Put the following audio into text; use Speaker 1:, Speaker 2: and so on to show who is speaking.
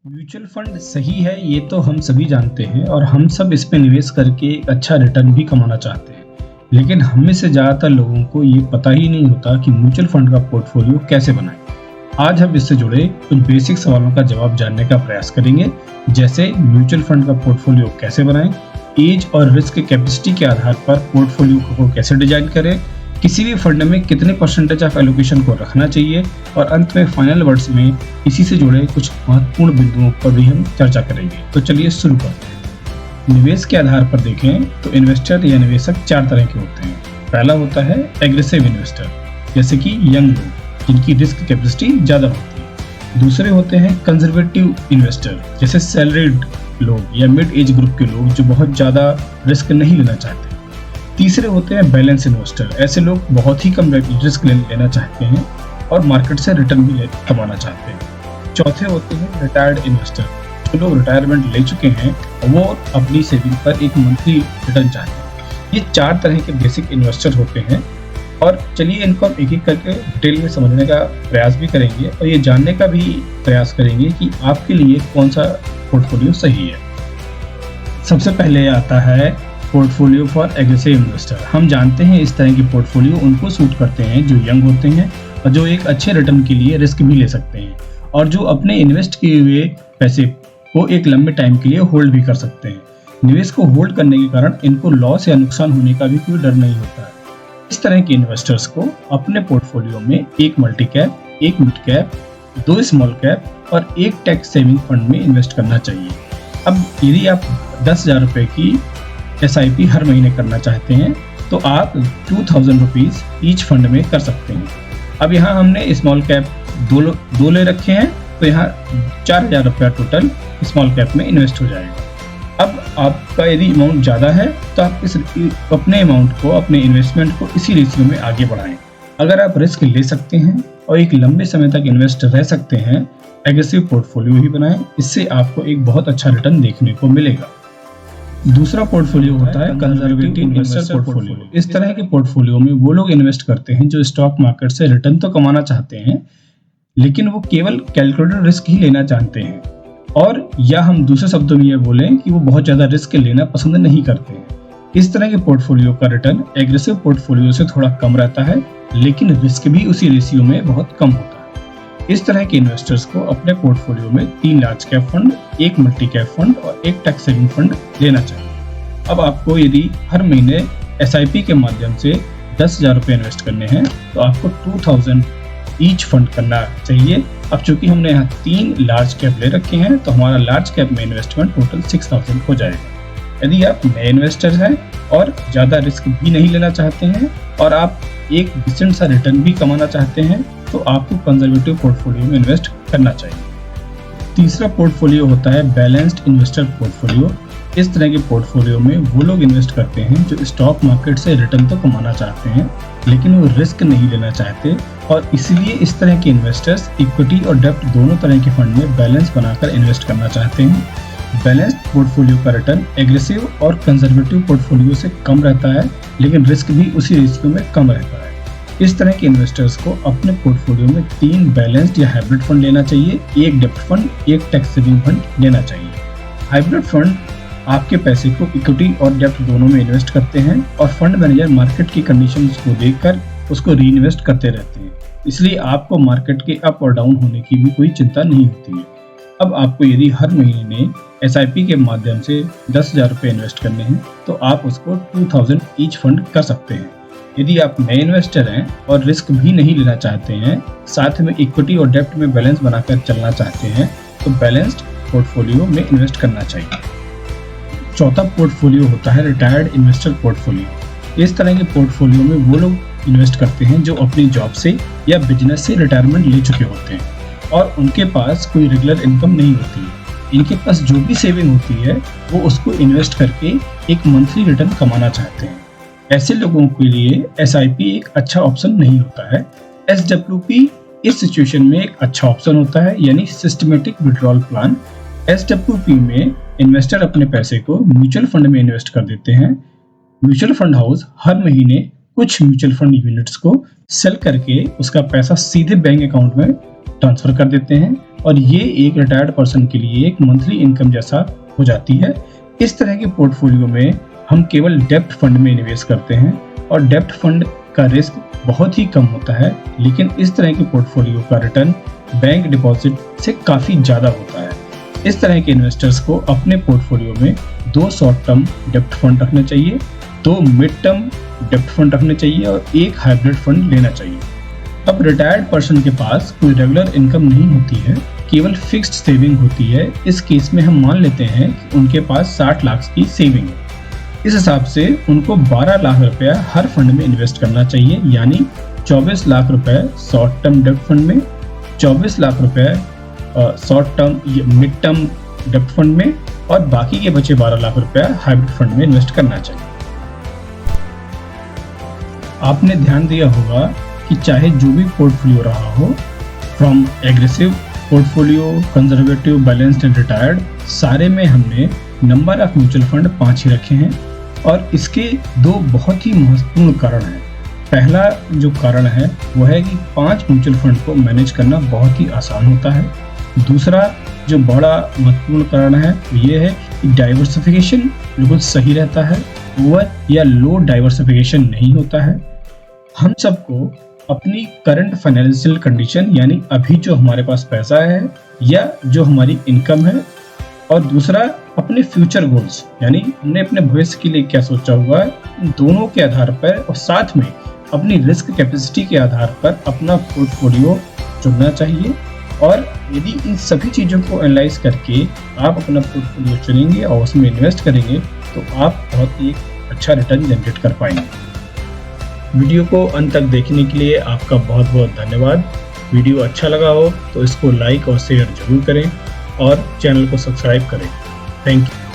Speaker 1: Mutual fund सही है ये तो हम सभी जानते हैं और हम सब इस पे निवेश करके एक अच्छा रिटर्न भी कमाना चाहते हैं। लेकिन हम में से ज़्यादातर लोगों को ये पता ही नहीं होता कि म्यूचुअल फंड का पोर्टफोलियो कैसे बनाएं। आज हम इससे जुड़े कुछ बेसिक सवालों का जवाब जानने का प्रयास करेंगे, जैसे म्यूचुअल फंड का पोर्टफोलियो कैसे बनाएं, एज और रिस्क कैपेसिटी के आधार पर पोर्टफोलियो को कैसे डिजाइन करें, किसी भी फंड में कितने परसेंटेज ऑफ एलोकेशन को रखना चाहिए और अंत में फाइनल वर्ड्स में इसी से जुड़े कुछ महत्वपूर्ण बिंदुओं पर भी हम चर्चा करेंगे। तो चलिए शुरू करते हैं। निवेश के आधार पर देखें तो इन्वेस्टर या निवेशक चार तरह के होते हैं। पहला होता है एग्रेसिव इन्वेस्टर, जैसे कि यंग लोग जिनकी रिस्क कैपेसिटी ज़्यादा होती है। दूसरे होते हैं कंजर्वेटिव इन्वेस्टर, जैसे सैलरीड लोग या मिड एज ग्रुप के लोग जो बहुत ज़्यादा रिस्क नहीं लेना चाहते। तीसरे होते हैं बैलेंस इन्वेस्टर, ऐसे लोग बहुत ही कम रिस्क लेना चाहते हैं और मार्केट से रिटर्न भी कमाना चाहते हैं। चौथे होते हैं रिटायर्ड इन्वेस्टर, जो लोग रिटायरमेंट ले चुके हैं वो अपनी सेविंग पर एक मंथली रिटर्न चाहते हैं। ये चार तरह के बेसिक इन्वेस्टर होते हैं और चलिए इनको हम एक एक करके डिटेल में समझने का प्रयास भी करेंगे और ये जानने का भी प्रयास करेंगे कि आपके लिए कौन सा पोर्टफोलियो सही है। सबसे पहले आता है पोर्टफोलियो फॉर एग्रेसिव इन्वेस्टर। हम जानते हैं इस तरह के पोर्टफोलियो उनको सूट करते हैं जो यंग होते हैं और जो एक अच्छे रिटर्न के लिए रिस्क भी ले सकते हैं और जो अपने इन्वेस्ट किए हुए पैसे को एक लंबे टाइम के लिए होल्ड भी कर सकते हैं। निवेश को होल्ड करने के कारण इनको लॉस या नुकसान होने का भी कोई डर नहीं होता है। इस तरह के इन्वेस्टर्स को अपने पोर्टफोलियो में एक मल्टी कैप, एक मिड कैप, 2 स्मॉल कैप और एक टैक्स सेविंग फंड में इन्वेस्ट करना चाहिए। अब यदि आप 10,000 रुपये की SIP हर महीने करना चाहते हैं तो आप 2000 रुपीज़ ईच फंड में कर सकते हैं। अब यहाँ हमने स्मॉल कैप दो ले रखे हैं तो यहाँ 4000 रुपया टोटल स्मॉल कैप में इन्वेस्ट हो जाएगा। अब आपका यदि अमाउंट ज़्यादा है तो आप इस अपने अमाउंट को, अपने इन्वेस्टमेंट को इसी रेशियो में आगे बढ़ाएं। अगर आप रिस्क ले सकते हैं और एक लंबे समय तक इन्वेस्ट रह सकते हैं, एग्रेसिव पोर्टफोलियो ही बनाएं। इससे आपको एक बहुत अच्छा रिटर्न देखने को मिलेगा। दूसरा पोर्टफोलियो होता है कंजर्वेटिव इन्वेस्टर पोर्टफोलियो। इस तरह के पोर्टफोलियो में वो लोग इन्वेस्ट करते हैं जो स्टॉक मार्केट से रिटर्न तो कमाना चाहते हैं लेकिन वो केवल कैलकुलेटेड रिस्क ही लेना चाहते हैं, और या हम दूसरे शब्दों में ये बोलें कि वो बहुत ज़्यादा रिस्क लेना पसंद नहीं करते हैं। इस तरह के पोर्टफोलियो का रिटर्न एग्रेसिव पोर्टफोलियो से थोड़ा कम रहता है लेकिन रिस्क भी उसी रेशियो में बहुत कम होता है। इस तरह के इन्वेस्टर्स को अपने पोर्टफोलियो में 3 लार्ज कैप फंड, एक मल्टी कैप फंड और एक टैक्स सेविंग फंड लेना चाहिए। अब आपको यदि हर महीने SIP के माध्यम से 10,000 रुपये इन्वेस्ट करने हैं तो आपको 2000 ईच फंड करना चाहिए। अब चूंकि हमने यहाँ 3 लार्ज कैप ले रखे हैं तो हमारा लार्ज कैप में इन्वेस्टमेंट टोटल 6000 हो जाएगा। यदि आप नए इन्वेस्टर हैं और ज़्यादा रिस्क भी नहीं लेना चाहते हैं और आप एक डिसेंट सा रिटर्न भी कमाना चाहते हैं तो आपको कंजर्वेटिव पोर्टफोलियो में इन्वेस्ट करना चाहिए। तीसरा पोर्टफोलियो होता है बैलेंस्ड इन्वेस्टर पोर्टफोलियो। इस तरह के पोर्टफोलियो में वो लोग इन्वेस्ट करते हैं जो स्टॉक मार्केट से रिटर्न तो कमाना चाहते हैं लेकिन वो रिस्क नहीं लेना चाहते, और इसलिए इस तरह के इन्वेस्टर्स इक्विटी और डेब्ट दोनों तरह के फंड में बैलेंस बनाकर इन्वेस्ट करना चाहते हैं। बैलेंस्ड पोर्टफोलियो का रिटर्न एग्रेसिव और कंजर्वेटिव पोर्टफोलियो से कम रहता है लेकिन रिस्क भी उसी रेशियो में कम रहता है। इस तरह के इन्वेस्टर्स को अपने पोर्टफोलियो में 3 बैलेंस्ड या हाइब्रिड फंड लेना चाहिए, एक डेब्ट फंड, एक टैक्स सेविंग फंड लेना चाहिए। हाइब्रिड फंड आपके पैसे को इक्विटी और डेब्ट दोनों में इन्वेस्ट करते हैं और फंड मैनेजर मार्केट की कंडीशंस को देखकर उसको री इन्वेस्ट करते रहते हैं, इसलिए आपको मार्केट के अप और डाउन होने की भी कोई चिंता नहीं होती है। अब आपको यदि हर महीने SIP के माध्यम से 10,000 रुपये इन्वेस्ट करने हैं तो आप उसको 2000 ईच फंड कर सकते हैं। यदि आप नए इन्वेस्टर हैं और रिस्क भी नहीं लेना चाहते हैं, साथ में इक्विटी और डेब्ट में बैलेंस बनाकर चलना चाहते हैं तो बैलेंस्ड पोर्टफोलियो में इन्वेस्ट करना चाहिए। चौथा पोर्टफोलियो होता है रिटायर्ड इन्वेस्टर पोर्टफोलियो। इस तरह के पोर्टफोलियो में वो लोग इन्वेस्ट करते हैं जो अपनी जॉब से या बिजनेस से रिटायरमेंट ले चुके होते हैं और उनके पास कोई रेगुलर इनकम नहीं होती है। इनके पास जो भी सेविंग होती है वो उसको इन्वेस्ट करके एक मंथली रिटर्न कमाना चाहते हैं। ऐसे लोगों के लिए SIP एक अच्छा ऑप्शन नहीं होता है। SWP इस सिचुएशन में एक अच्छा ऑप्शन होता है, यानी सिस्टमेटिक विड्रॉल प्लान। SWP में इन्वेस्टर अपने पैसे को म्यूचुअल फंड में इन्वेस्ट कर देते हैं। म्यूचुअल फंड हाउस हर महीने कुछ म्यूचुअल फंड यूनिट्स को सेल करके उसका पैसा सीधे बैंक अकाउंट में ट्रांसफर कर देते हैं और ये एक रिटायर्ड पर्सन के लिए एक मंथली इनकम जैसा हो जाती है। इस तरह के पोर्टफोलियो में हम केवल डेब्ट फंड में निवेश करते हैं और डेब्ट फंड का रिस्क बहुत ही कम होता है, लेकिन इस तरह के पोर्टफोलियो का रिटर्न बैंक डिपॉजिट से काफ़ी ज़्यादा होता है। इस तरह के इन्वेस्टर्स को अपने पोर्टफोलियो में 2 शॉर्ट टर्म डेब्ट फंड रखने चाहिए, 2 मिड टर्म डेब्ट फंड रखने चाहिए और 1 हाइब्रिड फंड लेना चाहिए। अब रिटायर्ड पर्सन के पास कोई रेगुलर इनकम नहीं होती है, केवल फिक्स्ड सेविंग होती है। इस केस में हम मान लेते हैं कि उनके पास 60 लाख की सेविंग है। इस हिसाब से उनको 12 लाख रुपया हर फंड में इन्वेस्ट करना चाहिए, यानी 24 लाख रुपए शॉर्ट टर्म डेब्ट फंड में, 24 लाख रुपए शॉर्ट टर्म मिड टर्म डेब्ट फंड में और बाकी के बचे 12 लाख रुपया हाइब्रिड फंड में इन्वेस्ट करना चाहिए। आपने ध्यान दिया होगा कि चाहे जो भी पोर्टफोलियो रहा हो, from aggressive portfolio, conservative, balanced and retired, सारे में हमने नंबर ऑफ म्यूचुअल फंड 5 ही रखे हैं और इसके 2 बहुत ही महत्वपूर्ण कारण हैं। पहला जो कारण है वो है कि 5 म्यूचुअल फंड को मैनेज करना बहुत ही आसान होता है। दूसरा जो बड़ा महत्वपूर्ण कारण है वो ये है कि डाइवर्सिफिकेशन बिल्कुल सही रहता है, ओवर या लो डाइवर्सिफिकेशन नहीं होता है। हम सबको अपनी करंट फाइनेंशियल कंडीशन, यानी अभी जो हमारे पास पैसा है या जो हमारी इनकम है, और दूसरा अपने फ्यूचर गोल्स, यानी हमने अपने भविष्य के लिए क्या सोचा हुआ है, इन दोनों के आधार पर और साथ में अपनी रिस्क कैपेसिटी के आधार पर अपना पोर्टफोलियो चुनना चाहिए। और यदि इन सभी चीज़ों को एनालाइज करके आप अपना पोर्टफोलियो चुनेंगे और उसमें इन्वेस्ट करेंगे तो आप बहुत ही अच्छा रिटर्न जनरेट कर पाएंगे। वीडियो को अंत तक देखने के लिए आपका बहुत बहुत धन्यवाद। वीडियो अच्छा लगा हो तो इसको लाइक और शेयर जरूर करें और चैनल को सब्सक्राइब करें। Thank you.